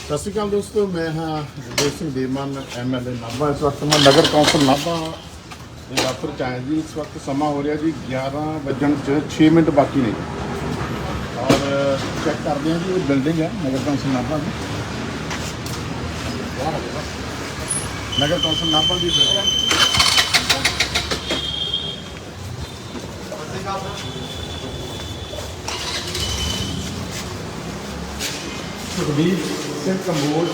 ਸਤਿ ਸ਼੍ਰੀ ਅਕਾਲ ਦੋਸਤੋ, ਮੈਂ ਹਾਂ ਗੁਰਦੇਵ ਸਿੰਘ ਦੀਮਾਨ MLA ਨਾਭਾ। ਇਸ ਵਕਤ ਮੈਂ ਨਗਰ ਕੌਂਸਲ ਨਾਭਾ ਦੇ ਦਫ਼ਤਰ 'ਚ ਆਇਆ ਜੀ। ਇਸ ਵਕਤ ਸਮਾਂ ਹੋ ਰਿਹਾ ਜੀ 11 ਵੱਜਣ 'ਚ 6 ਮਿੰਟ ਬਾਕੀ ਨੇ ਔਰ ਚੈੱਕ ਕਰਦੇ ਹਾਂ ਜੀ ਇਹ ਬਿਲਡਿੰਗ ਹੈ ਨਗਰ ਕੌਂਸਲ ਨਾਭਾ ਦੀ। ਨਗਰ ਕੌਂਸਲ ਨਾਭਾ ਦੀ building Sukhbir Singh Kamboj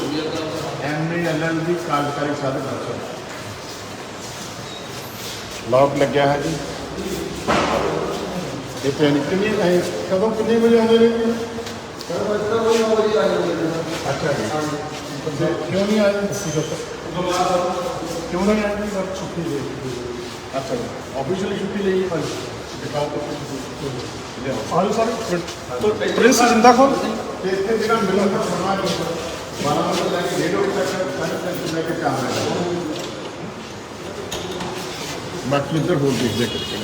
MA LLB ਕਾਰਜਕਾਰੀ ਸਾਧਕ ਅਫਸਰ। ਲੌਕ ਲੱਗਿਆ ਹੈ ਜੀ। ਇਹ ਟ੍ਰੇਨ ਕਦੋਂ ਕਿੰਨੇ ਵਜੇ ਆਉਂਦੇ ਨੇ ਜੀ? ਅੱਛਾ ਜੀ, ਕਿਉਂ ਨਹੀਂ ਆਏ ਤੁਸੀਂ? ਕਿਉਂ ਨਹੀਂ ਆਏ ਜੀ? ਛੁੱਟੀ ਦੇ। ਅੱਛਾ ਜੀ, ਆਫੀਸ਼ੀਅਲੀ ਛੁੱਟੀ ਲਈ ਹੈ ਆਲੂ ਸਰ ਪ੍ਰਿੰਸ ਜ਼ਿੰਦਾਖੋਰ ਤੇ ਇੱਥੇ ਜਿਹੜਾ ਮਿਲਣ ਦਾ ਸਮਾਂ ਨਹੀਂ 12 ਵਜੇ ਲੈ ਕੇ 1:30 ਵਜੇ ਤੱਕ ਸਾਰੇ ਲੈ ਕੇ ਚਾਹ ਰਹੇ ਬਾਕੀ ਇੱਧਰ ਹੋਰ ਦੇਖਦੇ ਕਰਕੇ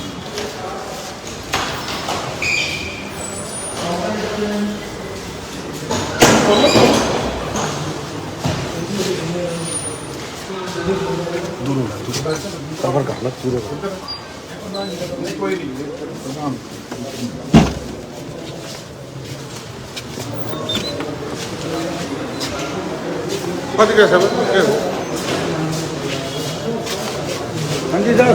ਦੂਰੋਂ ਕਵਰ ਕਰ ਲਾ ਪੂਰੇ ਕੋਈ ਨਹੀਂ बच गया सब। हाँ जी सर,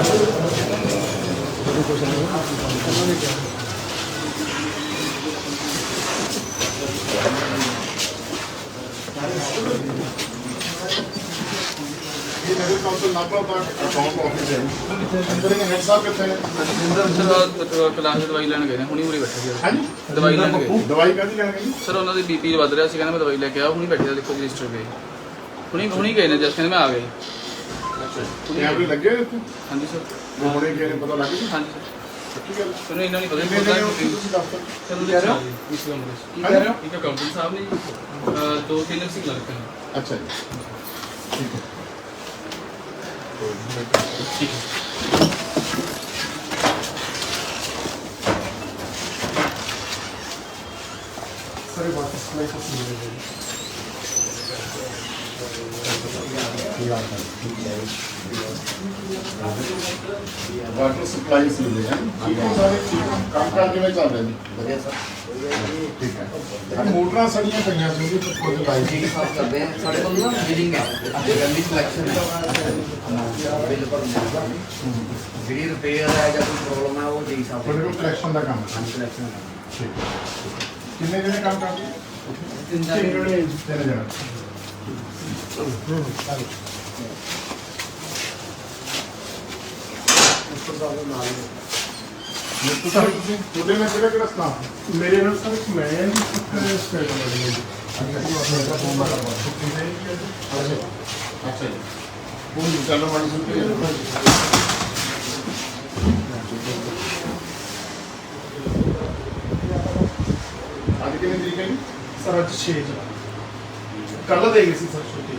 ये नगर कौंसिल नाभा का अकाउंट ऑफिस है। अंदर के हेड साहब कितने हैं? ਕਲਾਸ ਦੀ ਦਵਾਈ ਲੈਣ ਗਏ ਨੇ, ਹੁਣੀ ਉਰੇ ਬੈਠੇ ਸੀ। हाँ जी, ਦਵਾਈ ਲੈਣ ਗਏ दवाई कादी लेने गई? ਸਰ, ਉਹਨਾਂ ਦੀ ਬੀਪੀ ਵੱਧ ਰਿਹਾ ਸੀ, ਕਹਿੰਦੇ ਮੈਂ ਦਵਾਈ ਲੈ ਕੇ ਆਇਆ। ਹੁਣੀ ਬੈਠੇ ਆ, ਦੇਖੋ ਰਜਿਸਟਰ ਗਏ, ਹੁਣੀ ਗਏ ਨੇ ਜਸਟ, ਕਹਿੰਦੇ ਮੈਂ ਆ ਗਈ। यहाँ पे लगे हुए थे? ਹਾਂਜੀ ਸਰ, वो होने के ने पता लग गया? ਹਾਂਜੀ ਸਰ, ठीक है। ਮੈਨੂੰ ਇਹਨਾਂ ਨਹੀਂ ਪਤਾ कितने जने हो तुसी दफ्तर? ਚਲੋ ਕਹਿ ਰਹੇ ਹੋ ਇਸ ਕਮਰੇ ਕੀ ਕਹਿ ਰਹੇ ਹੋ? ਇੱਕ ਅਕਾਊਂਟੈਂਟ ਸਾਹਿਬ ਨੇ ਜੀ, ਦੋ ਕਲੀਨਰ ਸਿੰਘ ਲੱਗਦੇ ਨੇ। अच्छा जी, ठीक है। ਠੀਕ ਹੈ। सर वाटर सप्लाई को वाटर सप्लाई से ले हैं ठीक है। सारे काम काज में चल रहे हैं बढ़िया सर, ठीक है। मोटरां सड़ियां पईयां सी ਉਹਦੇ ਤੇ ਕੋਈ ਲਾਈ जी साफ कर रहे हैं। साढ़े को ना बिलिंग है, गंदी सिलेक्शन है, बिल पर मिलेगा। जी रिपेयर है या कोई प्रॉब्लम है वो जी साफ ਤੁਹਾਡੇ ਕੋਲ ਕਲੈਕਸ਼ਨ ਦਾ ਕੰਮ ਹੈ। सिलेक्शन है। ਠੀਕ ਹੈ। ਕਿੰਨੇ ਜਣੇ ਕੰਮ ਕਰਦੇ? तीन ਤਿੰਨ ਜਣੇ। ਤੁਹਾਡੇ ਨਾਲ ਕਿਹੜਾ ਸਟਾਫ? मेरे नाल सर एक मैं एक स्टेट वाले हैं जी। अच्छा जी, वो चलो माड़ी सुनते आज कितने तरीके हैं? सर आज 6 जी कल दे गए सी सर छुट्टी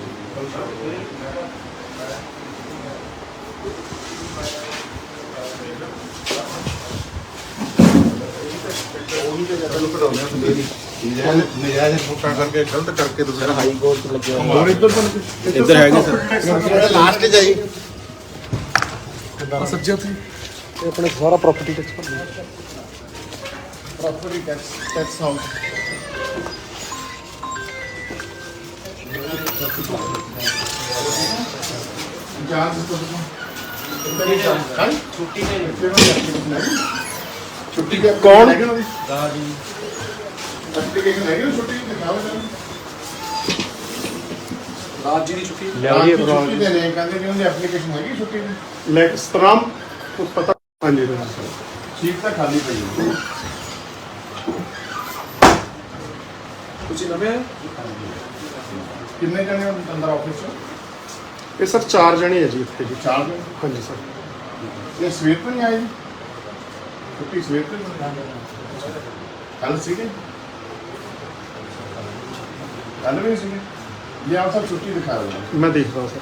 कल नजायज वोटा करके गलत करके तो सर हाई कोर्ट लगे हुए और इधर है सर लास्ट जाइए हैं सज्जे थे ये अपने सारा प्रॉपर्टी टैक्स पर प्रॉपर्टी टैक्स हाउस छुट्टी का कौन? एप्लीकेशन है क्या? छुट्टी दिखाओ जरा। राज जी की छुट्टी छुट्टी देने कहते कि उनकी एप्लीकेशन है कि छुट्टी की लेट स्त्राम को पता। हाँ जी सर, सीट तो खाली पई है। कुछ नवे कितने जने हो अंदर ऑफिस में? ये सर 4 जने है जी इतने जी। 4 जने। हाँ जी सर, ये सवेर तो नहीं आए जी? छुट्टी सवेर तो नहीं? कल सीगे? कल भी सीगे? ये आप सब छुट्टी दिखा रहे हो। मैं देख रहा हूँ सर,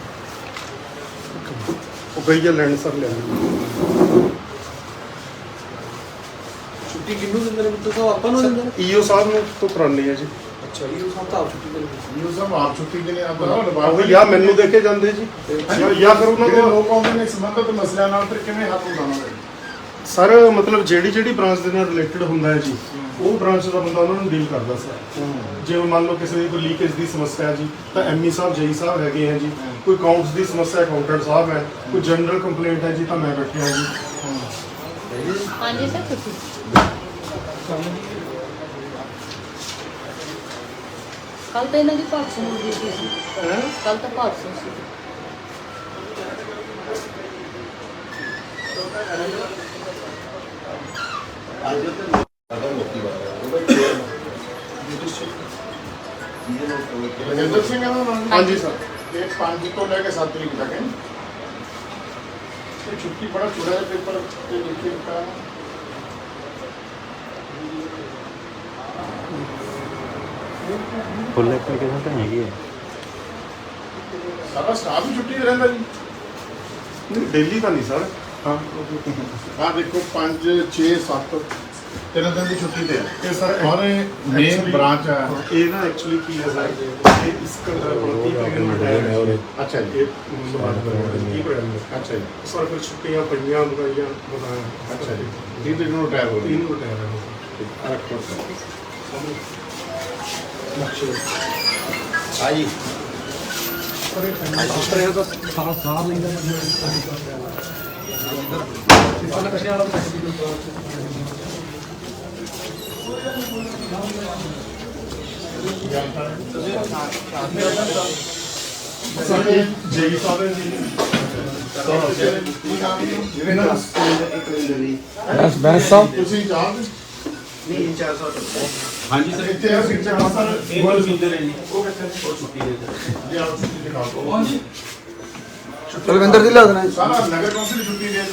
वो गई है लैंड सर ले ਛੁੱਟੀ ਕਿੰਨੂੰ ਦਿੰਦੇ ਨੇ? ਤਾਂ ਆਪਾਂ ਨੂੰ ਦਿੰਦੇ ਨੇ। ਈਓ ਸਾਹਿਬ ਨੂੰ ਤੋਂ ਕਰਾਉਣੀ ਹੈ ਜੀ। ਅੱਛਾ ਜੀ ਉਹ ਸਭ ਤਾਂ ਆਪ ਛੁੱਟੀ ਦੇ ਲਈ ਇਹ ਸਭ ਆਪ ਛੁੱਟੀ ਦੇ ਨੇ ਆਪਣਾ ਉਹ ਜਾਂ ਮੈਨੂੰ ਦੇ ਕੇ ਜਾਂਦੇ ਜੀ ਜਾਂ ਫਿਰ ਉਹਨਾਂ ਜਿਹੜੇ ਨੂੰ ਲੋਕ ਆਉਂਦੇ ਨੇ ਸੰਬੰਧਿਤ ਮਸਲਿਆਂ ਨਾਲ ਫਿਰ ਕਿਵੇਂ ਹੱਲ ਹੁੰਦਾ ਉਹਨਾਂ ਦਾ? ਸਰ ਮਤਲਬ ਜਿਹੜੀ ਬ੍ਰਾਂਚ ਦੇ ਨਾਲ ਰਿਲੇਟਡ ਹੁੰਦਾ ਹੈ ਜੀ ਉਹ ਬ੍ਰਾਂਚ ਦਾ ਬੰਦਾ ਉਹਨਾਂ ਨੂੰ ਡੀਲ ਕਰਦਾ ਸਰ। ਜੇ ਮੰਨ ਲਓ ਕਿਸੇ ਦੀ ਕੋਈ ਲੀਕੇਜ ਦੀ ਸਮੱਸਿਆ ਹੈ ਜੀ ਤਾਂ ਐਮਈ ਸਾਹਿਬ ਜਈ ਸਾਹਿਬ ਹੈਗੇ ਹੈ ਜੀ, ਕੋਈ ਅਕਾਊਂਟਸ ਦੀ ਸਮੱਸਿਆ ਅਕਾਊਂਟੈਂਟ ਸਾਹਿਬ ਹੈ, ਕੋਈ ਜਨਰਲ ਕੰਪਲੇਂਟ ਹੈ ਜੀ ਤਾਂ ਮੈਂ ਬੈਠਿਆ ਜੀ। ਹਾਂਜੀ ਸਰ ਤੁਸੀਂ ਕੱਲ ਤਾਂ ਇਹਨਾਂ ਦੀ ਭਾਸ਼ਣ ਹੋ ਗਈ ਸੀ। ਕੱਲ ਤਾਂ ਭਾਸ਼ਣ ਸੀ। ਰਜਿੰਦਰ ਸਿੰਘ ਹੈ ਨਾ ਨਾਮ? ਹਾਂਜੀ ਸਰ। ਇਹ 5 ਤੋਂ ਲੈ ਕੇ 7 ਤਰੀਕ ਤੱਕ ਹੈ। ਇਹ ਛੁੱਟੀ ਬੜਾ ਛੋਟਾ ਜਿਹਾ ਪੇਪਰ ਤੇ ਲਿਖੇ ਦਿੱਤਾ ਹੈ। ਫੁੱਲ ਐਪਲੀਕੇਸ਼ਨ ਤਾਂ ਹੈਗੀ ਹੈ। ਸਾਰਾ ਸਟਾਫ ਵੀ ਛੁੱਟੀ ਤੇ ਰਹਿੰਦਾ ਜੀ। ਨਹੀਂ ਡੇਲੀ ਤਾਂ ਨਹੀਂ ਸਰ। ਹਾਂ ਆਹ ਦੇਖੋ 5 6 7 ਤਿੰਨ ਦਿਨ ਦੀ ਛੁੱਟੀ ਤੇ ਹੈ ਇਹ ਸਰ ਔਰ ਮੇਨ actually- ਬ੍ਰਾਂਚ ਹੈ। ਇਹ ਨਾ ਐਕਚੁਅਲੀ ਕੀ ਹੈ ਸਰ ਇਹ ਇਸ ਕੰਟਰ ਪ੍ਰਤੀ ਪੈਗਨਮੈਂਟ ਹੈ। ਅੱਛਾ ਜੀ ਇਹ ਕੀ ਪੜਾਂਗੇ ਅੱਛਾ ਜੀ ਸਰ ਫਿਰ ਛੁੱਟੀਆਂ ਪਈਆਂ ਬਤਾਈਆਂ ਬਤਾ ਅੱਛਾ ਜੀ 30 ਤਰੀਕ ਨੂੰ ਰਿਟਾਇਰ ਹੋ ਗਈ। ਇਹਨੂੰ ਰਿਟਾਇਰ ਹੈ ਹਾਂਜੀ ਸਰ ਇਹ ਜੇਈ ਸਾਹਿਬ ਹੈ ਜੀ। ਇਹਨਾਂ ਦਾ ਬੈਂਸ ਸਾਹਿਬ ਤੁਸੀਂ ਜਾਣਦੇ ਨਹੀਂ 400 ਹਾਂਜੀ ਸਰ ਇੱਥੇ ਅਸੀਂ ਚਾਹਾਂ ਸਰ ਇਹ ਕੋਲ ਸੁਣਦੇ ਨੇ ਜੀ ਉਹ ਕਿੱਥੇ ਨੇ? ਉਹ ਛੁੱਟੀ ਦੇ ਜੀ ਆਪ ਛੁੱਟੀ ਦਿਖਾ ਦਿਓ। ਰਵਿੰਦਰ ਦੀ ਲਾ ਦੇਣਾ ਸਾਰਾ ਨਗਰ ਕੌਂਸਲ ਦੀ ਛੁੱਟੀ ਦੇ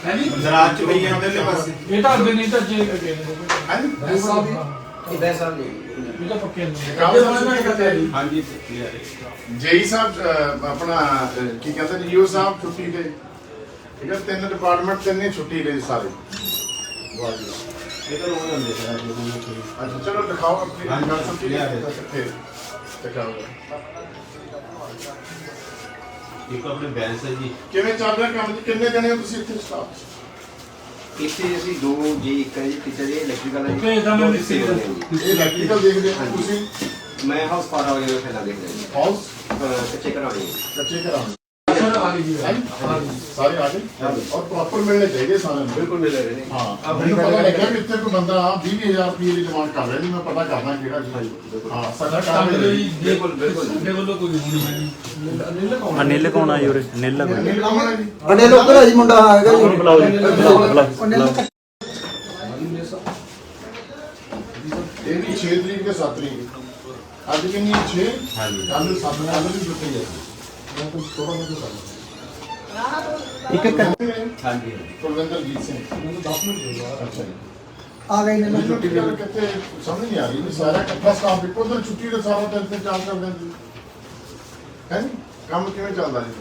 ਹੈ ਜੀ ਜ਼ਰਾਤ ਚ ਬਈ ਅੰਦਰਲੇ ਪਾਸੇ ਇਹ ਤਾਂ ਅੱਗੇ ਨਹੀਂ ਤਾਂ ਜੇ ਅੱਗੇ ਹਾਂਜੀ ਇਦਾਂ ਸਾਹਿਬ ਨਹੀਂ ਇਹ ਤਾਂ ਪੱਕੇ ਨਹੀਂ ਹਾਂਜੀ ਕਲੀਅਰ ਹੈ ਜੇਈ ਸਾਹਿਬ ਆਪਣਾ ਕੀ ਕਹਿੰਦੇ ਨੇ ਈਓ ਸਾਹਿਬ ਛੁੱਟੀ ਤੇ ਠੀਕ ਹੈ। ਤਿੰਨ ਡਿਪਾਰਟਮੈਂਟ ਤਿੰਨੇ ਛੁੱਟੀ ਦੇ ਸਾਰੇ। ਇਹ ਤਾਂ ਰੋਜ਼ ਹੁੰਦੇ ਸਰ ਅੱਛਾ ਚਲੋ ਦਿਖਾਓ ਆਪਣੀ ਹਾਂਜੀ, ਗੱਲ ਸੁਣ ਕੇ ਲਿਆ ਦੇ। ਕਿੱਥੇ ਦਿਖਾਓ। ਇੱਕ ਆਪਣੇ ਬੈਂਸ ਹੈ ਜੀ। ਕਿਵੇਂ ਚੱਲ ਰਿਹਾ ਕੰਮ ਜੀ? ਕਿੰਨੇ ਜਣੇ ਹੋ ਤੁਸੀਂ ਇੱਥੇ ਸਟਾਫ? ਇੱਥੇ ਅਸੀਂ ਦੋ ਜੀ ਇੱਕ ਹੈ ਜੀ ਟੀਚਰ ਜੀ ਇਲੈਕਟ੍ਰੀਕਲ ਹੈ Okay, ਇਹਦਾ ਮੈਂ ਦੋ ਲਿਖ civil ਲਿਆ। ਹੈ ਜੀ। ਇਹ ਇਲੈਕਟ੍ਰੀਕਲ ਦੇਖਦੇ ਹੋ ਤੁਸੀਂ? ਮੈਂ ਹਾਊਸ ਪਾਰਾ ਵਗੈਰਾ ਪਹਿਲਾਂ ਦੇਖਦਾ ਜੀ ਹਾਊਸ ਕੱਚੇ ਘਰਾਣੇ ਕੱਚੇ ਕਰਾਉਣੇ ਸਰ ਆ ਗਈ ਸਾਰੇ ਆ ਗਏ ਔਰ ਪ੍ਰੋਪਰ ਮਿਲਣੇ ਚਾਹੀਦੇ ਸਾਰਿਆਂ ਨੂੰ। ਬਿਲਕੁਲ ਮਿਲ ਰਹੇ ਨੇ ਹਾਂ ਮੈਨੂੰ ਪਤਾ ਲੱਗਿਆ ਕਿ ਇੱਥੇ ਕੋਈ ਬੰਦਾ 20,000 ਰੁਪਏ ਦੀ ਡਿਮਾਂਡ ਕਰ ਰਿਹਾ ਜੀ। ਮੈਂ ਪਤਾ ਕਰਨਾ ਕਿਹੜਾ ਜੀ। ਹਾਂ ਸਾਡਾ ਕੰਮ ਹੈ ਜੀ। ਬਿਲਕੁਲ ਬਿਲਕੁਲ ਸਾਡੇ ਵੱਲੋਂ ਕੋਈ ਹੋਣੀ ਨਹੀਂ ਅਨਿਲ ਕੌਣ ਆ ਯੂਰੇ ਨੀਲਾ ਇਹ ਕੰਮ ਹੈ ਜੀ। ਅਨਿਲ ਉੱਧਰ ਆ ਜੀ ਮੁੰਡਾ ਹੈਗਾ ਜੀ ਬੁਲਾਓ ਜੀ ਬੁਲਾਓ ਇਹ ਵੀ 6 ਤਰੀਕ ਤੇ 7 ਤਰੀਕ ਅੱਜ ਕਿੰਨੀ 6 ਹਾਂਜੀ ਕੱਲ 7 ਕੱਲ ਵੀ ਛੁੱਟੀ ਹੈ। ਮੈਂ ਕੁਝ ਥੋੜਾ ਜਿਹਾ ਕਰ ਹਾਂਜੀ ਕੁਲਵਿੰਦਰਜੀਤ ਸਿੰਘ ਮੈਨੂੰ 10 ਮਿੰਟ ਦੇ ਦਿਓ। ਅੱਛਾ ਜੀ ਆ ਗਏ ਨੇ ਮੈਨੂੰ ਛੁੱਟੀ ਦੇ ਕਿੱਥੇ ਸਮਝ ਨਹੀਂ ਆ ਰਹੀ ਵੀ ਸਾਰਾ ਇਕੱਠਾ ਸਟਾਫ ਇੱਕੋ ਦਿਨ ਛੁੱਟੀ ਦੇ ਸਾਰਾ ਦਿਨ ਤੇ ਚਾਰ ਕਰਦੇ ਜੀ ਹੈ ਨੀ? ਕੰਮ ਕਿਵੇਂ ਚੱਲਦਾ ਜੀ?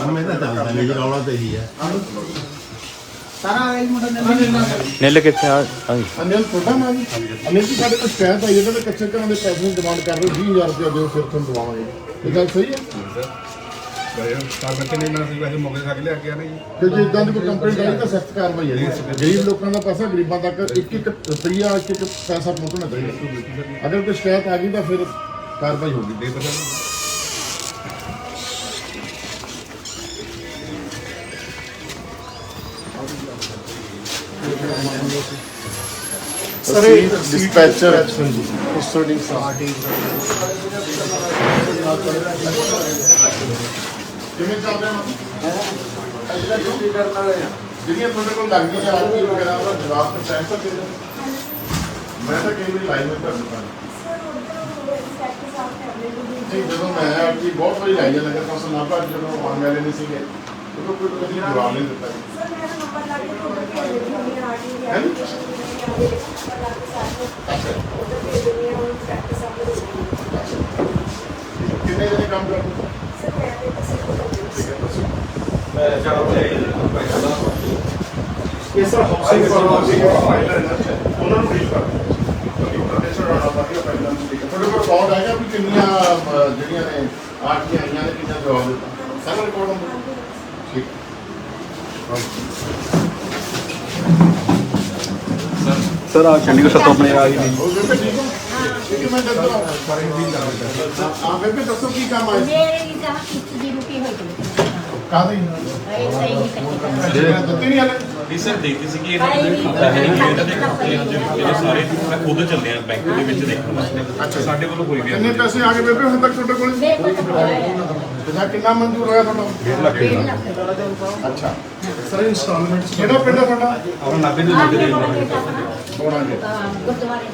ਮੈਂ ਤਾਂ ਦੱਸਦਾ ਨਹੀਂ ਜੀ, ਰੌਲਾ ਤੇ ਹੀ ਹੈ। ਸਾਰਾ ਆ ਗਏ ਮੁੰਡਾ ਨੀਲ ਕਿੱਥੇ ਆ ਅਨਿਲ ਤੁਹਾਡਾ ਨਾਮ ਜੀ? ਅਨਿਲ ਜੀ ਸਾਡੇ ਕੋਲ ਸ਼ਿਕਾਇਤ ਆਈ ਹੈ ਕਿ ਕੱਚੇ ਘਰਾਂ ਦੇ ਪੈਸੇ ਦੀ ਡਿਮਾਂਡ ਕਰ ਰਹੇ 20,000 ਰੁਪਏ ਦਿਓ ਫਿਰ ਤੁਹਾਨੂੰ ਦਵਾਵਾਂਗੇ। ਇਹ ਗੱਲ ਸਹੀ ਹੈ? ਕਿ ਜੇ ਇਦਾਂ ਦੀ ਕੋਈ ਕੰਪਲੇਂਟ ਆਈ ਤਾਂ ਸਖਤ ਕਾਰਵਾਈ ਹੈ ਜੀ। ਗਰੀਬ ਲੋਕਾਂ ਦਾ ਪੈਸਾ ਗਰੀਬਾਂ ਤੱਕ ਇੱਕ ਰੁਪਈਆ ਇੱਕ ਪੈਸਾ ਪਹੁੰਚਣਾ ਚਾਹੀਦਾ। ਅਗਰ ਕੋਈ ਸ਼ਿਕਾਇਤ ਆ ਗਈ ਤਾਂ ਫਿਰ ਕਾਰਵਾਈ ਹੋਗੀ। ਸਰ ਇਹ ਡਿਸਪੈਚਰ ਕਸਟਡੀ ਸਾਡੀ ਕਿਵੇਂ ਚੱਲ ਰਿਹਾ ਮਤਲਬ ਛੁੱਟੀ ਕਰਨ ਵਾਲੇ ਜਿਹੜੀਆਂ ਤੁਹਾਡੇ ਕੋਲ ਲੱਗਦੀਆਂ ਆਰਟੀ ਵਗੈਰਾ ਉਹਦਾ ਜਵਾਬ ਤਾਂ ਟਾਈਮ ਤੱਕ ਦੇ ਦਿਓ। ਮੈਂ ਤਾਂ ਕਈ ਵਾਰੀ ਲਾਈਨ ਵਿੱਚ ਕਰ ਦਿੰਦਾ ਜੀ। ਜਦੋਂ ਮੈਂ ਆਰਟੀ ਬਹੁਤ ਵਾਰੀ ਲਾਈ ਜਾਂਦਾ ਕਿ ਉਸ ਨਾਭਾ ਜਦੋਂ ਆਉਣ ਵਾਲੇ ਨਹੀਂ ਸੀਗੇ ਉਦੋਂ ਕੋਈ ਕਦੀ ਜਵਾਬ ਨਹੀਂ ਦਿੱਤਾ ਜੀ। ਕਿੰਨੇ ਜਣੇ ਕੰਮ ਕਰਦੇ? ਇਹ ਸਰ ਹਾਊਸਿੰਗ ਫਾਈਲ ਉਹਨਾਂ ਨੂੰ ਡੀਲ ਕਰਦੇ ਤੁਹਾਡੇ ਕੋਲ ਰਿਕਾਰਡ ਹੈਗਾ ਵੀ ਕਿੰਨੀਆਂ ਜਿਹੜੀਆਂ ਨੇ ਆਰਟੀਆਂ ਆਈਆਂ ਨੇ ਕਿੰਨਾ ਜਵਾਬ ਦਿੱਤਾ ਸਾਰਾ ਰਿਕਾਰਡ ਹੁੰਦਾ ਠੀਕ ਸਰ ਆ ਚੰਡੀਗੜ੍ਹ ਤੋਂ ਆਪਣੇ ਆ ਗਈ ਨਹੀਂ ਉਹ ਬੇਬੇ ਠੀਕ ਹੋ ਠੀਕ ਹੈ ਮੈਂ ਦੱਸਦਾ ਹਾਂ ਬੇਬੇ ਦੱਸੋ ਕੀ ਕੰਮ ਆਇਆ ਮੇਰੇ ਵੀ ਤਾਂ ਕਿਸ ਦੀ ਰੁਕੀ ਹੋਈ ਹੈ ਕਾਹਦੀ ਇਹ ਸਹੀ ਨਹੀਂ ਦਿੱਤੀ ਨਹੀਂ ਹਲੇ ਨਹੀਂ ਸਰ ਦੇਖੀ ਸੀ ਕਿ ਇਹਨਾਂ ਦੇ ਪੈਸੇ ਨਹੀਂ ਇਹਨਾਂ ਦੇ ਖਾਤੇ ਜਿਹੜੇ ਸਾਰੇ ਮੈਂ ਖੁਦ ਚੱਲੇ ਆ ਬੈਂਕ ਦੇ ਵਿੱਚ ਦੇਖਣ ਵਾਸਤੇ ਅੱਛਾ ਸਾਡੇ ਵੱਲੋਂ ਕੋਈ ਵੀ ਕਿੰਨੇ ਪੈਸੇ ਆ ਗਏ ਬੇਬੇ ਹੁਣ ਤੱਕ ਤੁਹਾਡੇ ਕੋਲ ਇਹਦਾ ਕਿੰਨਾ ਮਨਜ਼ੂਰ ਹੋਇਆ ਤੁਹਾਡਾ 1.5 ਲੱਖ ਅੱਛਾ ਸਰ ਇੰਸਟਾਲਮੈਂਟ ਕਿਹੜਾ ਪਿੰਡ ਹੈ ਤੁਹਾਡਾ ਔਰ 90 ਦੇ ਲੱਗੇ ਦੇ ਬੋਣਾ ਜੀ ਗੁਰਦੁਆਰੇ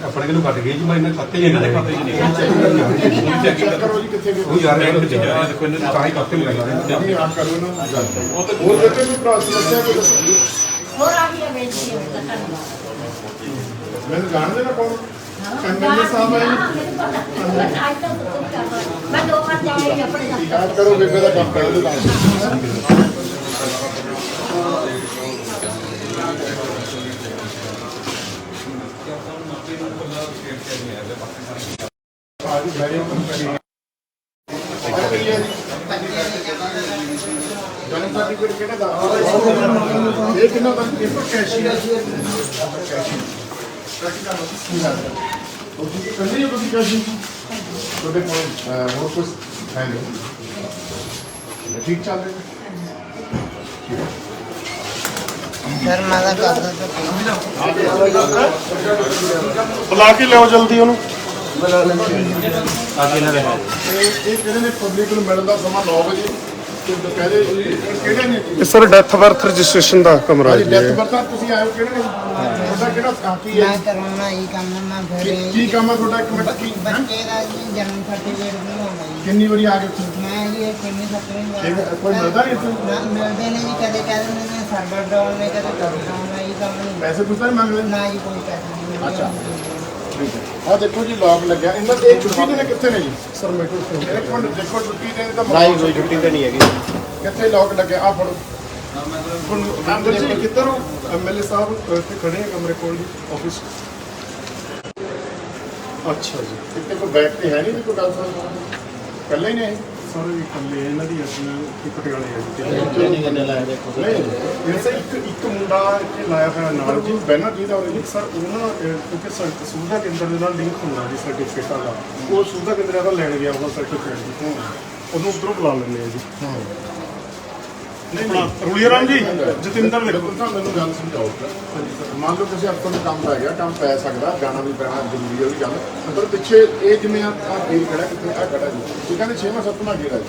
ਆਪਣੇ ਕਿਨੂੰ ਕੱਟ ਗਏ ਜੀ ਮੈਂ ਇਹਨਾਂ ਖਾਤੇ ਇਹਨਾਂ ਦੇ ਖਾਤੇ 'ਚ ਨਹੀਂ ਚੈੱਕ ਕਰੋ ਜੀ ਕਿੱਥੇ ਗਏ ਉਹ ਯਾਰ ਬੈਂਕ 'ਚ ਜਾ ਰਿਹਾ ਦੇਖੋ ਇਹਨਾਂ ਦੇ ਤਾਂ ਹੀ ਖਾਤੇ ਮਿਲ ਗਏ ਨਹੀਂ ਆ ਕਰੋ ਨਾ ਉਹ ਤਾਂ ਹੋਰ ਬੇਬੇ ਕੋਈ ਸਮੱਸਿਆ ਕੋਈ ਦੱਸੋ ਹੋਰ ਆ ਗਿਆ ਬੇਟੀ ਹੈ ਤਾਂ ਮੈਨੂੰ ਜਾਣਦੇ ਨਾ ਕੌਣ ਐਮਐਲਏ ਸਾਹਿਬ ਆਏ ਮੈਂ ਦੋ ਵਾਰ ਜਾਈ ਆਪਣੇ ਯਾਦ ਕਰੋ ਬੇਬੇ ਦਾ ਕੰਮ ਕਰ ਦਿਓ ਤਾਂ ਜਨਮ ਸਰਟੀਫਿਕੇਟ ਕਿਹੜਾ ਦਾ ਇਹ ਕਿੰਨਾ ਦਾ ਪੇਪਰ ਕੈਸ਼ੀਅਰ ਉਹ ਤੁਸੀਂ ਕੰਨੀ ਹੋ ਤੁਸੀਂ ਕੈਸ਼ੀਅਰ ਤੁਹਾਡੇ ਕੋਲ ਹੋਰ ਕੁਝ ਹੈ ਨਹੀਂ ਠੀਕ ਚੱਲ ਰਿਹਾ ਸਰ ਮੈਂ ਤਾਂ ਕਰਦਾ ਬੁਲਾ ਕੇ ਲਿਆਓ ਜਲਦੀ ਉਹਨੂੰ ਇਹ ਕਿਹੜੇ ਨੇ ਪਬਲਿਕ ਨੂੰ ਮਿਲਣ ਦਾ ਸਮਾਂ 9 ਵਜੇ ਤੇ ਦੁਪਹਿਰੇ ਕਿਹੜੇ ਨੇ ਇਹ ਸਰ ਡੈਥ ਬਰਥ ਰਜਿਸਟ੍ਰੇਸ਼ਨ ਦਾ ਕਮਰਾ ਹਾਂਜੀ ਜੀ ਡੈਥ ਬਰਥ ਤੁਸੀਂ ਆਏ ਹੋ ਕਿਹੜੇ ਨੇ ਤੁਹਾਡਾ ਕਿਹੜਾ ਸਾਥੀ ਹੈ ਮੈਂ ਕਰਵਾਉਣਾ ਇਹ ਕੰਮ ਮੈਂ ਫਿਰ ਕੀ ਕੰਮ ਹੈ ਤੁਹਾਡਾ ਇੱਕ ਮਿੰਟ ਕੀ ਹੈਂ? ਬੱਚੇ ਦਾ ਜੀ ਜਨਮ ਸਰਟੀਫਿਕੇਟ ਬਣਾਉਣਾ ਜੀ ਕਿੰਨੀ ਵਾਰੀ ਆ ਗਏ ਤੁਸੀਂ ਮੈਂ ਜੀ ਇਹ ਕਿੰਨੀ ਸੱਤਵੇਂ ਕੋਈ ਮਿਲਦਾ ਨਹੀਂ ਇੱਥੇ ਨਾ ਮਿਲਦੇ ਨੇ ਜੀ ਕਦੇ ਕਹਿ ਦਿੰਦੇ ਨੇ ਸਰਵਰ ਡਾਊਨ ਨੇ ਕਦੇ ਕਦੇ ਡਾਊਨ ਹੈ ਇਹ ਕੰਮ ਨਹੀਂ ਪੈਸੇ ਪੁੱਛਦਾ ਨਹੀਂ ਮੰਗਦੇ ਨਾ ਜੀ ਕੋਈ ਪੈਸਾ ਨਹੀਂ ਅੱਛਾ। ਠੀਕ ਹੈ ਆ ਦੇਖੋ ਜੀ ਲੌਕ ਲੱਗਿਆ ਇਹਨਾਂ ਦੇ ਛੁੱਟੀ ਦੇ ਨੇ ਕਿੱਥੇ ਨੇ ਜੀ ਸਰ ਮੇਰੇ ਕੋਲ ਇੱਕ ਮਿੰਟ ਦੇਖੋ ਛੁੱਟੀ ਦੇ ਤਾਂ ਨਹੀਂ ਕੋਈ ਛੁੱਟੀ ਤੇ ਨਹੀਂ ਹੈਗੀ ਕਿੱਥੇ ਲੌਕ ਲੱਗਿਆ ਆ ਫੜੋ ਅੰਦਰ ਜੀ ਕਿੱਧਰ ਹੋ ਐਮਐਲਏ ਸਾਹਿਬ ਇੱਥੇ ਖੜੇ ਆ ਕਮਰੇ ਕੋਲ ਜੀ ਆਫਿਸ ਅੱਛਾ ਜੀ ਇੱਥੇ ਕੋਈ ਬੈਠ ਕੇ ਹੈ ਨਹੀਂ ਕੋਈ ਗੱਲ ਸੁਣ ਇਕੱਲੇ ਹੀ ਨੇ ਇਹ? ਸਾਰੇ ਇਕੱਲੇ ਇਹਨਾਂ ਦੀ ਅਸੀਂ ਇੱਕ ਪਟਿਆਲੇ ਆ ਜੀ ਟ੍ਰੇਨਿੰਗ ਕਰਨੇ ਲਾਇਆ ਦੇਖੋ ਨਹੀਂ ਵੈਸੇ ਇੱਕ ਮੁੰਡਾ ਇੱਥੇ ਲਾਇਆ ਹੋਇਆ ਨਾਲ ਜੀ ਬੈਨਰ ਜੀ ਦਾ ਉਹਨੇ ਸਰ ਉਹ ਨਾ ਕਿਉਂਕਿ ਸੁਵਿਧਾ ਕੇਂਦਰ ਦੇ ਨਾਲ ਲਿੰਕ ਹੁੰਦਾ ਜੀ ਸਰਟੀਫਿਕੇਟਾਂ ਦਾ ਉਹ ਸੁਵਿਧਾ ਕੇਂਦਰ ਦਾ ਲੈਣ ਗਿਆ ਉਹ ਸਰਟੀਫਿਕੇਟ ਜੀ ਉਹਨੂੰ ਉੱਧਰੋਂ ਬੁਲਾ ਲੈਂਦੇ ਆ ਜੀ ਨਹੀਂ ਰੁਲੀਆ ਰਾਮ ਜੀ ਜਤਿੰਦਰ ਦੇਖੋ ਬਿਲਕੁਲ ਤਾਂ ਮੈਨੂੰ ਗੱਲ ਸਮਝਾਓ ਮੰਨ ਲਓ ਕਿਸੇ ਅਫਸਰ ਨੂੰ ਕੰਮ ਪੈ ਗਿਆ ਕੰਮ ਪੈ ਸਕਦਾ ਜਾਣਾ ਵੀ ਪੈਣਾ ਜ਼ਰੂਰੀ ਹੈ ਵੀ ਗੱਲ ਪਰ ਪਿੱਛੇ ਇਹ ਜਿਵੇਂ ਆ ਗੇੜ ਖੜਾ ਕਿੱਥੇ ਆ ਖੜਾ ਜੀ ਇਹ ਕਹਿੰਦੇ 6ਵਾਂ 7ਵਾਂ ਗੇੜ ਆ ਜੀ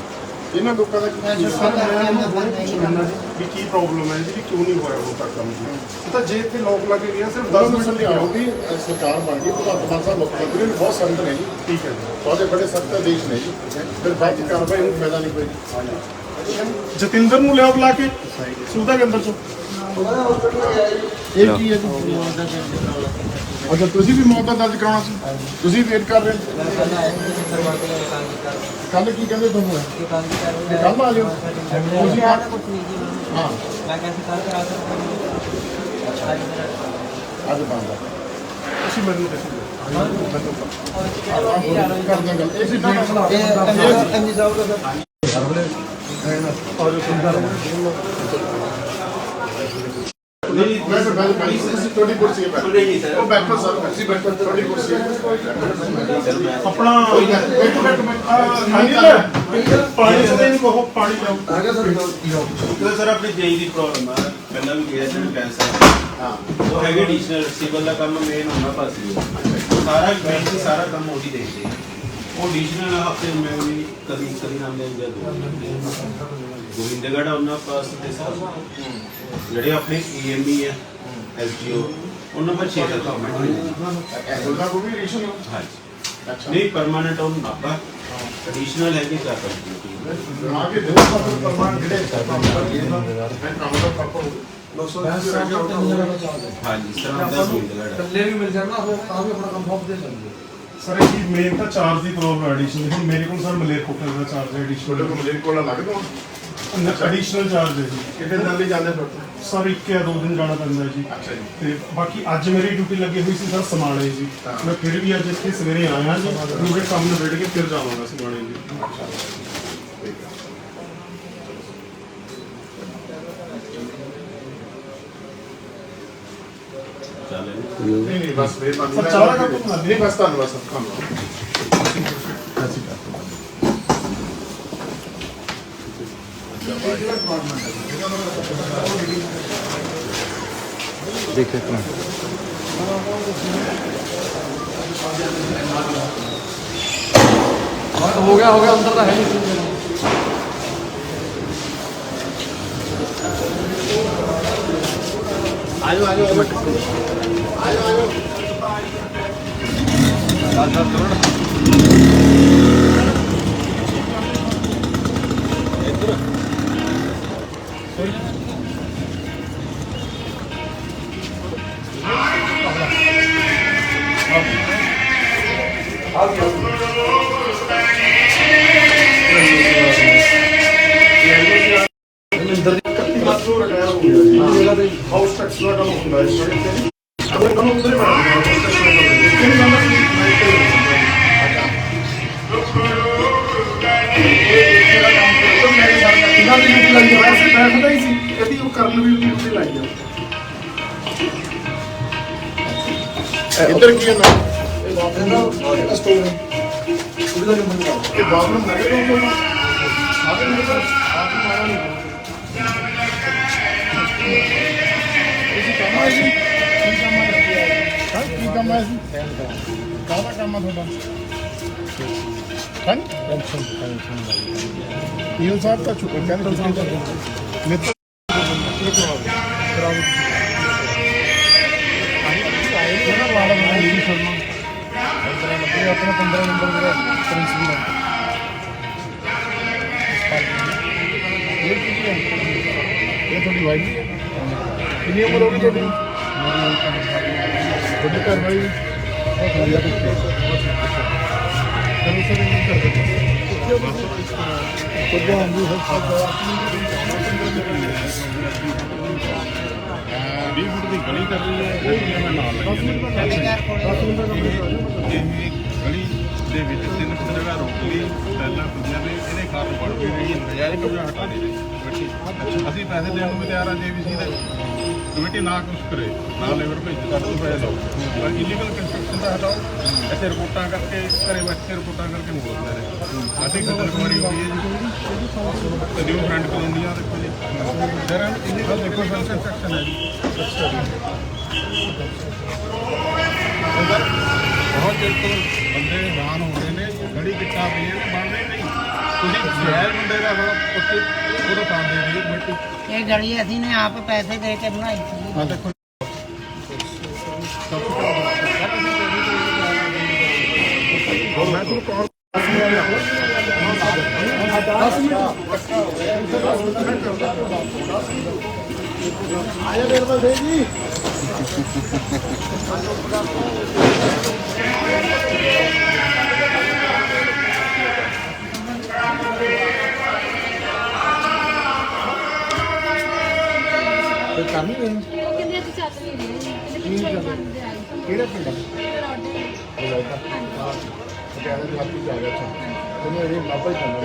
ਇਹਨਾਂ ਲੋਕਾਂ ਦਾ ਕੀ ਸਰ ਮੈਂ ਇਹਨੂੰ ਹੁਣੇ ਪੁੱਛਣਾ ਜੀ ਵੀ ਕੀ ਪ੍ਰੋਬਲਮ ਹੈ ਜੀ ਵੀ ਕਿਉਂ ਨਹੀਂ ਹੋਇਆ ਉਹ ਤੱਕ ਕੰਮ ਜੀ ਇਹ ਤਾਂ ਜੇ ਇੱਥੇ ਲੋਕ ਲੱਗੇ ਗਿਆ ਸਿਰਫ 10 ਮਿੰਟ ਲਈ ਆਓ ਆਉਂਦੀ ਸਰਕਾਰ ਬਣ ਗਈ ਭਗਵੰਤ ਮਾਨ ਸਾਹਿਬ ਮੁੱਖ ਮੰਤਰੀ ਨੇ ਬਹੁਤ ਸੰਤ ਨੇ ਜੀ ਠੀਕ ਹੈ ਜੀ ਬਹੁਤੇ ਬੜੇ ਸਖਤ ਦੇਸ਼ ਨੇ ਜੀ ਫਿਰ ਬਾਅਦ ਚ ਕਾਰਵਾਈ ਨੂੰ ਫਾਇਦਾ ਨਹੀਂ ਕੋਈ ਜਤਿੰਦਰ ਨੂੰ ਲਿਆਓ ਬੁਲਾ ਕੇ ਸੁਵਿਧਾ ਕੇਂਦਰ ਚੋਂ ਇਹ ਕੀ ਹੈ ਜੀ ਅੱਛਾ ਤੁਸੀਂ ਵੀ ਮੌਤ ਦਾ ਦਰਜ ਕਰਾਉਣਾ ਸੀ ਤੁਸੀਂ ਵੇਟ ਕਰ ਰਹੇ ਕੱਲ ਕੀ ਕਹਿੰਦੇ ਤੁਹਾਨੂੰ ਕੱਲ ਆ ਜਾਓ ਤੁਸੀਂ ਹਾਂ ਅੱਜ ਬੰਦਾ ਤੁਸੀਂ ਮੈਨੂੰ ਦੱਸੋ ਕਰਦੇ ਗੱਲ ਇਹ ਸੀ ਨਹੀਂ ਮੈਂ ਤਾਂ ਗੱਲ ਕਰੀ ਸੀ ਤੁਹਾਡੀ ਕੁਰਸੀ ਹੈ ਨਹੀਂ ਸਰ ਉਹ ਬੈਠੋ ਸਰ ਅਸੀਂ ਬੈਠੋ ਤੁਹਾਡੀ ਕੁਰਸੀ ਹੈ ਆਪਣਾ ਪਾਣੀ ਸਦੇ ਨੂੰ ਕਹੋ ਪਾਣੀ ਲਿਆਓ ਉਹ ਸਰ ਆਪਣੀ ਜੇਈ ਦੀ ਪ੍ਰੋਬਲਮ ਆ ਪਹਿਲਾਂ ਵੀ ਗਿਆ ਸੀ ਕੈਂਸਰ ਹਾਂ ਉਹ ਹੈਗੇ ਐਡੀਸ਼ਨਲ ਸਿਵਲ ਦਾ ਕੰਮ ਮੇਨ ਹੁੰਦਾ ਪਾਸੀ ਸਾਰਾ ਬੈਂਕ ਸਾਰਾ ਕੰਮ ਉਹਦੀ ਦੇਖਦੇ ਆ। ਉਹ ਐਡੀਸ਼ਨਲ ਹਫਤੇ ਮੈਂ ਵੀ ਕਦੀ ਨਾਮ ਲੈ ਗਿਆ ਗੋਬਿੰਦਗੜ੍ਹ ਉਹਨਾਂ ਪਾਸ ਦੇ ਸਾਹਿਬ ਜਿਹੜੇ ਆਪਣੇ ਈਐਮਈ ਹੈ ਐਸਜੀਓ ਉਹਨਾਂ ਪਰ 6 ਤੱਕ ਗਵਰਨਮੈਂਟ ਉਹਦਾ ਕੋਈ ਵੀ ਰੀਸ਼ਨ ਹਾਂਜੀ ਅੱਛਾ ਨਹੀਂ ਪਰਮਾਨੈਂਟ ਉਹ ਨਾਪਾ ਐਡੀਸ਼ਨਲ ਹੈ ਕਿ ਕਰ ਸਕਦੇ ਆ ਕੇ ਦੇਖੋ ਤਾਂ ਪ੍ਰਮਾਣ ਜਿਹੜੇ ਕੰਮ ਦਾ ਪਾਪਾ ਹਾਂਜੀ ਸਰ ਦਾ ਗੋਬਿੰਦਗੜ੍ਹ ਸਰ ਇਹ ਮੇਨ ਤਾਂ ਚਾਰਜ ਦੀ ਪ੍ਰੋਬਲਮ ਐਡੀਸ਼ਨ ਹੁਣ ਮੇਰੇ ਕੋਲ ਸਰ ਮਲੇਰਕੋਟਲੇ ਦਾ ਚਾਰਜ ਹੈ ਐਡੀਸ਼ਨਲ ਤੁਹਾਡੇ ਕੋਲ ਮੇਰੇ ਕੋਲ ਲੱਗਦਾ ਐਡੀਸ਼ਨਲ ਚਾਰਜ ਹੈ ਜੀ। ਕਿਤੇ ਦਿਨ ਲਈ ਜਾਂਦੇ ਫਿਰ ਤੋਂ? ਸਰ 1 ਜਾਂ 2 ਦਿਨ ਜਾਣਾ ਪੈਂਦਾ ਜੀ। ਅੱਛਾ ਜੀ। ਤੇ ਬਾਕੀ ਅੱਜ ਮੇਰੀ ਡਿਊਟੀ ਲੱਗੀ ਹੋਈ ਸੀ ਸਰ ਸਮਾਣੇ ਜੀ। ਮੈਂ ਫਿਰ ਵੀ ਅੱਜ ਇੱਥੇ ਸਵੇਰੇ ਆਇਆ ਜੀ, ਪੂਰੇ ਕੰਮ ਨਿਬੇੜ ਕੇ ਫਿਰ ਜਾਵਾਂਗਾ ਸਮਾਣੇ ਜੀ। ਨਹੀਂ ਬਸ ਮਿਹਰਬਾਨੀ। ਸਰ, ਚਾਹ ਦਾ ਕੱਪ ਬਣਾ ਦਿਓ। ਨਹੀਂ ਬਸ ਧੰਨਵਾਦ ਸਰ, ਧੰਨਵਾਦ। देखिए कौन हो गया अंदर तो है नहीं। आजो आजो आजो आजो हाउस टैक्स का काम होता है अगर काम उधर ही इधर की ना बाथरूम साहब का चुका अपना 15 नंबर मेरा प्रिंसिपल ये थोड़ी वाइड है कितनी उम्र होगी थोड़ी छोटी कार्रवाई ਦੀ ਗਲੀ ਕਰ ਰਹੀ ਹੈ ਮੈਂ ਨਾਲ ਗਲੀ ਦੇ ਵਿੱਚ 3 ਜਗ੍ਹਾ ਰੋਕ ਲਈ ਪਹਿਲਾਂ ਕੁੜੀਆਂ ਨੇ ਇਹਦੇ ਕਾਰਨ ਬੜ ਵੀ ਰਹੀ ਨਜਾਇਜ਼ ਕਬਜ਼ਾ ਹਟਾ ਨਹੀਂ ਰਹੀ ਅਸੀਂ ਪੈਸੇ ਦੇਣ ਨੂੰ ਵੀ ਤਿਆਰ ਆ ਜੇਬੀਸੀ ਦੇ ਕਮੇਟੀ ਨਾ ਕੁਛ ਕਰੇ ਨਾ ਲੇਬਰ ਭੇਜ ਕੱਢ ਦੋ ਪੈਸੇ ਲਓ ਪਰ ਇਲੀਗਲ ਕੰਸਟਰਕਸ਼ਨ ਦਾ ਹਟਾਓ ਇੱਥੇ ਰਿਪੋਰਟਾਂ ਕਰਕੇ ਘਰੇ ਬੈਠ ਕੇ ਰਿਪੋਰਟਾਂ ਕਰਕੇ ਮੋੜਦੇ ਰਹੇ ਅਸੀਂ ਖੱਦਰ ਕੁਮਾਰੀ ਹੋਈ ਹੈ ਜੀ ਤੇ ਨਿਊ ਫਰੈਂਡ ਕਲੋਨੀਆਂ ਦੇਖੋ ਜੀ ਜਰਾ ਇਲੀਗਲ ਦੇਖੋ ਕੰਸਟਰਕਸ਼ਨ ਹੈ ਜੀ बहुत देर तो बंदे जवान हो रहे हैं गड़ी किट्टा पे बन रहे नहीं ਤੁਸੀਂ ਸ਼ਹਿਰ ਮੁੰਡੇ ਦਾ ਉਹਦਾ ਕੰਮ ਦੇ ਦਿਓ ਬਟ ਇਹ ਗਲੀ ਅਸੀਂ ਨੇ ਆਪ ਪੈਸੇ ਦੇ ਕੇ ਬਣਾਈ ਸੀ। हाँ देखो मैं तो कॉल आया मेरे पास जी करनी है ਕਿਹੜਾ ਪਿੰਡ ਹੈ ਪਟਿਆਲੇ ਦੇ ਹੱਥ 'ਚ ਆ ਗਿਆ ਤੁਹਾਨੂੰ ਇਹ ਨਾਪਾ ਹੀ ਕਰਨਾ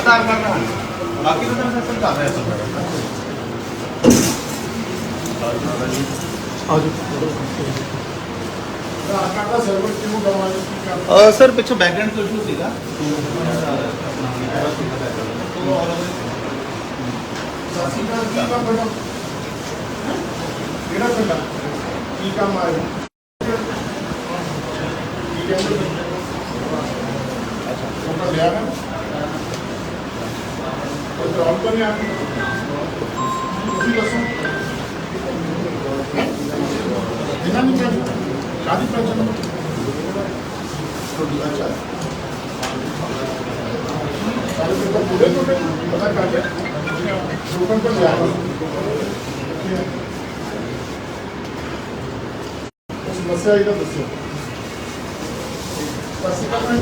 आधार कार्ड बाकी तो सब कर रहे हैं सर पिछले बैकग्राउंड तो इशू ਸੀਗਾ ਕਿਹੜਾ ਪਿੰਡ ਕੀ ਕੰਮ ਆਇਆ ਕੀ ਕਹਿੰਦੇ ਅੱਛਾ ਫੋਟੋ ਲਿਆ ਨਾ ਕੋਈ ਜੌਬ ਤਾਂ ਨਹੀਂ ਆ ਤੁਸੀਂ ਦੱਸੋ ਇਹਨਾਂ ਨੂੰ ਕਾਦੀ ਪੈਨਸ਼ਨ अच्छा सारे पेपर पूरे पता कर ਰੁਕਣ ਤੋਂ ਲਿਆ ਸਮੱਸਿਆ ਇਹਦਾ ਦੱਸੋ ਪਾਸੇ ਕਰਨਾ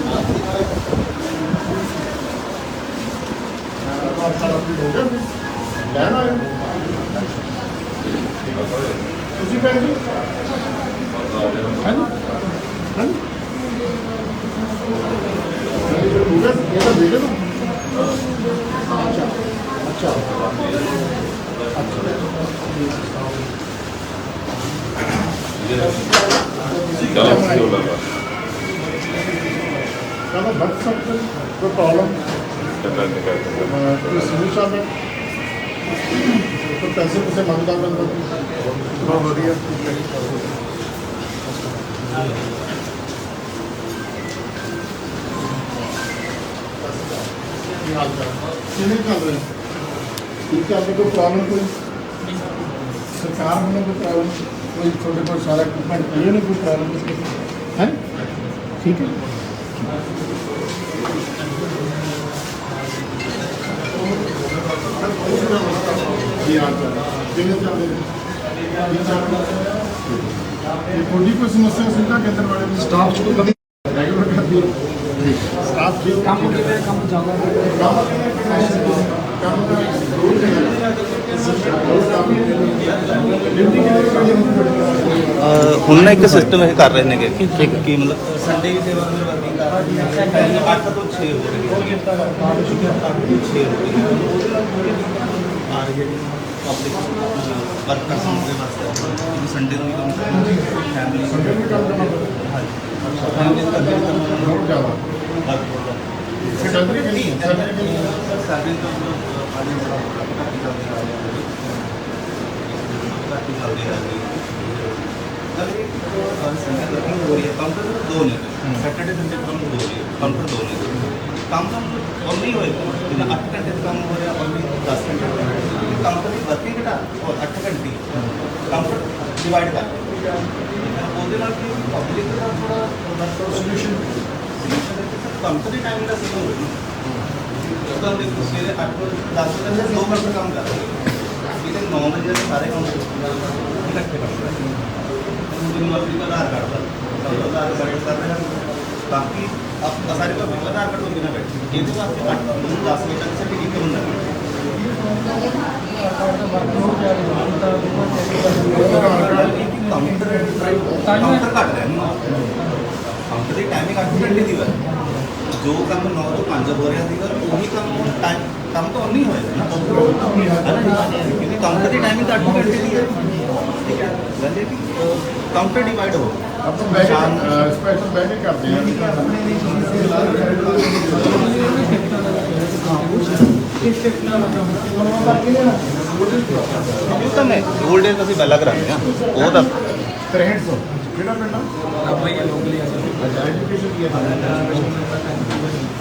ਲੈਣਾ ਤੁਸੀਂ ਭੈਣ ਜੀ ये तो वीडियो ना अच्छा अच्छा चलो बच सकते कोई प्रॉब्लम कोई समस्या में तो पैसे पैसे मांगता बंदा बहुत बढ़िया कितने चल रहे हैं ठीक है कोई प्रॉब्लम कोई सरकार में कोई प्रॉब्लम कोई छोटे कोई सारा इक्विपमेंट ये नहीं कोई प्रॉब्लम है ठीक है थोड़ी कोई समस्या सुविधा केंद्र वाले स्टाफ को कभी रेगुलर कर दिए स्टाफ काम ज़्यादा ਹੁਣ ਨਾ ਇੱਕ ਸਿਸਟਮ ਇਹ ਕਰ ਰਹੇ ਨੇਗੇ ਕਿ ਮਤਲਬ ਸੰਡੇ ਦੀ ਸੇਵਾ ਨੂੰ ਵਰਕਿੰਗ ਕਰ ਰਹੇ ਨੇ 8 ਤੋਂ 6 ਹੋ ਰਹੀ ਹੈ 8 ਤੋਂ 6 ਹੋ ਰਹੀ ਹੈ ਆ ਰਹੀ ਹੈ ਪਬਲਿਕ ਵਰਕਰਸ ਦੇ ਵਾਸਤੇ ਸੰਡੇ ਨੂੰ ਵੀ ਕੰਮ ਕਰਨਾ ਫੈਮਿਲੀ ਸੰਡੇ ਨੂੰ ਕੰਮ ਕਰਨਾ ਹਾਂਜੀ ਫੈਮਿਲੀ ਦਾ ਕੰਮ ਬਹੁਤ ਜ਼ਿਆਦਾ ਸੈਲਰੀ ਨਹੀਂ ਸੈਲਰੀ ਤਾਂ ਆਦੀ ਬੜਾ काफ़ी जल्दी आ गई संडे वर्किंग हो रही है काउंटर दो नहीं सैटरडे संडे काम हो रही है काउंटर दो नहीं काम और नहीं होएगा लेकिन 8 घंटे काम हो रहा है और भी 10 घंटे काउंटर की वर्किंग घटा और 8 घंटे काउंटर डिवाइड कर पब्लिक का थोड़ा सोल्यूशन काउंटर की टाइम का सही होगा सवेरे 8 10 बजे 2 घंटे काम कर रहे हैं 9 बजे सारे काम इकट्ठे कर रहे हैं यूनिवर्सिटी का आधार कार्ड आधार कार्ड कर रहे हैं बाकी अब सारे का आधार कार्ड तो बिना बैठे ये तो आपके 8 10 बजे तक से टिकट बंद है काउंटर घट रहे हैं काउंटर की टाइमिंग 8 घंटे की है जो काम 9 ਤੋਂ 5 ਹੋ ਰਿਹਾ ਸੀਗਾ ਉਹੀ ਕੰਮ ਤਾਂ ਨਹੀਂ ਹੋਏਗਾ ਨਾ क्योंकि काउंटर की टाइमिंग 8 घंटे की है ठीक है वैसे कि काउंटर डिवाइड हो अब तो स्पेशल बैठक करते हैं ਉਹ ਤਾਂ ਮੈਂ ਗੋਲਡ ਡੇ ਅਸੀਂ ਪਹਿਲਾਂ ਕਰਾਉਂਦੇ ਆ ਉਹ ਤਾਂ 6300 ਕਿਹੜਾ ਪਿੰਡ ਆ ਭਈਆ ਲੋਕਲੀ ਆ ਅੱਛਾ ਐਜੂਕੇਸ਼ਨ ਕੀ ਹੈ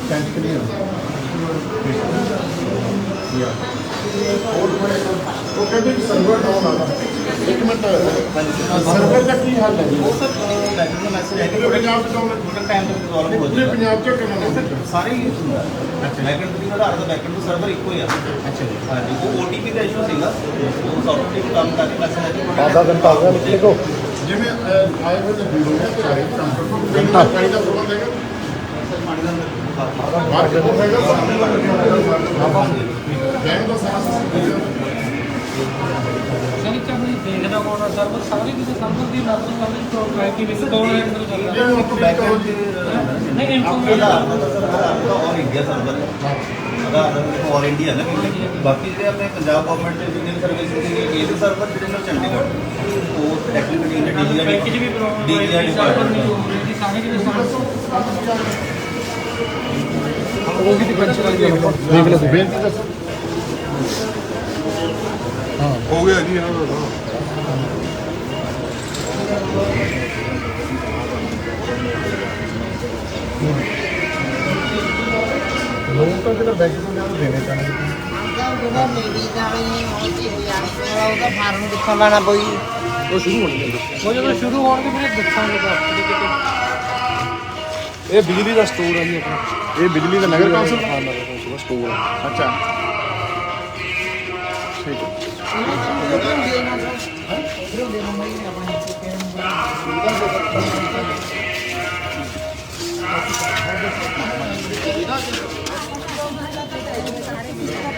ਸੈਂਟ ਕਲੀਅਰ ਯਾ ਉਹ ਕਹਿੰਦੇ ਕਿ ਸਰਵਰ ਡਾਊਨ ਆ ਇੱਕ ਮਿੰਟ ਸਰਵਰ ਦਾ ਕੀ ਹਾਲ ਹੈ ਜੀ ਉਹ ਸਰ ਬੈਕਐਂਡ ਦਾ ਮੈਸੇਜ ਹੈ ਕਿ ਪੰਜਾਬ ਤੋਂ ਥੋੜਾ ਟਾਈਮ ਤੱਕ ਰਿਜ਼ੋਲਵ ਹੋ ਪੂਰੇ ਪੰਜਾਬ ਚ ਕਿੰਨਾ ਸਾਰੇ ਹੀ ਹੁੰਦਾ ਬੈਕਐਂਡ ਦੀ ਆਧਾਰ ਦਾ ਬੈਕਐਂਡ ਤੋਂ ਸਰਵਰ ਇੱਕੋ ਹੀ ਆ ਅੱਛਾ ਜੀ ਹਾਂਜੀ ਉਹ OTP ਦਾ ਇਸ਼ੂ ਸੀਗਾ ਉਹ ਸੌਫਟਵੇਅਰ ਨੂੰ ਕੰਮ ਕਰਕੇ ਮੈਸੇਜ ਹੈ ਕਿ ਆਧਾ ਘੰਟਾ ਹੋ ਗਿਆ ਲਿਖੋ ਜਿਵੇਂ ਆਏ ਹੋਏ ਨੇ ਵੀਡੀਓ ਨੇ ਸਾਰੇ ਘੰਟਾ ਚਾਹੀਦਾ ਪ੍ਰਬੰਧ ਹੈਗਾ ਬਾਹਰ ਕਿਉਂ ਹੈਗਾ ਬੈਂਕ ਦਾ ਸਾਰਾ ਸਿਸਟਮ ਸਰ ਇੱਕ ਆਪਣੀ ਦੇਖਦਾ ਕੋਣ ਸਰਵਰ ਸਾਰੇ ਕਿਸੇ ਸਰਵਰ ਦੀ ਨਜ਼ਰ ਵਾਲੇ ਤੋਂ ਟ੍ਰੈਕ ਵਿੱਚ ਕੋਣ ਹੈਂਡਲ ਕਰਦਾ ਇਹ ਉਹ ਬੈਕਅਪ ਨਹੀਂ ਇਨਫੋਰਮੇਸ਼ਨ ਔਰ ਇੰਡੀਆ ਸਰਵਰ ਆਧਾਰ ਔਰ ਇੰਡੀਆ ਨਾ ਬਾਕੀ ਜਿਹੜੇ ਆਪਣੇ ਪੰਜਾਬ ਗਵਰਨਮੈਂਟ ਦੇ ਇੰਡੀਅਨ ਸਰਵਿਸ ਦੇ ਇਹ ਸਰਵਰ ਜਿਹੜੇ ਨੇ ਚੰਡੀਗੜ੍ਹ ਉਹ ਟੈਕਨੀਕਲੀ ਵਿੱਚ ਵੀ ਪ੍ਰੋਬਲਮ ਸਰਵਰ ਨਹੀਂ ਹੋ ਰਹੀ ਸਾਰੇ ਜਿਹੜੇ ਉਹ ਵੀ ਪੰਚ ਲੱਗ ਗਿਆ ਦੇਖ ਲਓ ਬੇਨਤੀ ਦੱਸੋ ਹਾਂ ਹੋ ਗਿਆ ਜੀ ਇਹਨਾਂ ਦਾ ਲੋਕ ਤਾਂ ਜਿਹੜਾ ਬੈਂਕ ਤੋਂ ਲਿਆ ਦੇਣੇ ਚਾਹੀਦੇ ਜਿਹੜਾ ਲੇਡੀਜ਼ ਵਾਲੇ ਨੇ ਉਹ ਉਹਦਾ ਫਾਰਮ ਕਿੱਥੋਂ ਲੈਣਾ ਪਈ ਉਹ ਸ਼ੁਰੂ ਹੋਣੀ ਉਹ ਜਦੋਂ ਸ਼ੁਰੂ ਹੋਣਗੇ ਫਿਰ ਦੱਸਾਂਗੇ ਤਾਂ ਕਿਤੇ ਇਹ ਬਿਜਲੀ ਦਾ ਸਟੋਰ ਹੈ ਜੀ ਆਪਣਾ ਇਹ ਬਿਜਲੀ ਦਾ ਨਗਰ ਕੌਂਸਲ ਦਾ ਸਟੋਰ ਅੱਛਾ ਠੀਕ ਹੈ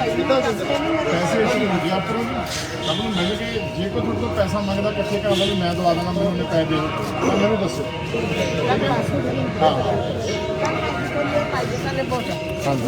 ਪੈਸੇ ਅਸੀਂ ਹੁੰਦੇ ਆ ਪਰ ਸਭ ਨੂੰ ਮਿਲ ਕੇ ਜੇ ਕੋਈ ਤੁਹਾਡੇ ਤੋਂ ਪੈਸਾ ਮੰਗਦਾ ਇਕੱਠੇ ਕਰਦਾ ਵੀ ਮੈਂ ਦਵਾ ਦਾਂਗਾ ਮੈਨੂੰ ਉਹਨੇ ਪੈਸੇ ਦੇ ਦਿਓ ਤਾਂ ਮੈਨੂੰ ਦੱਸੋ ਹਾਂ ਹਾਂਜੀ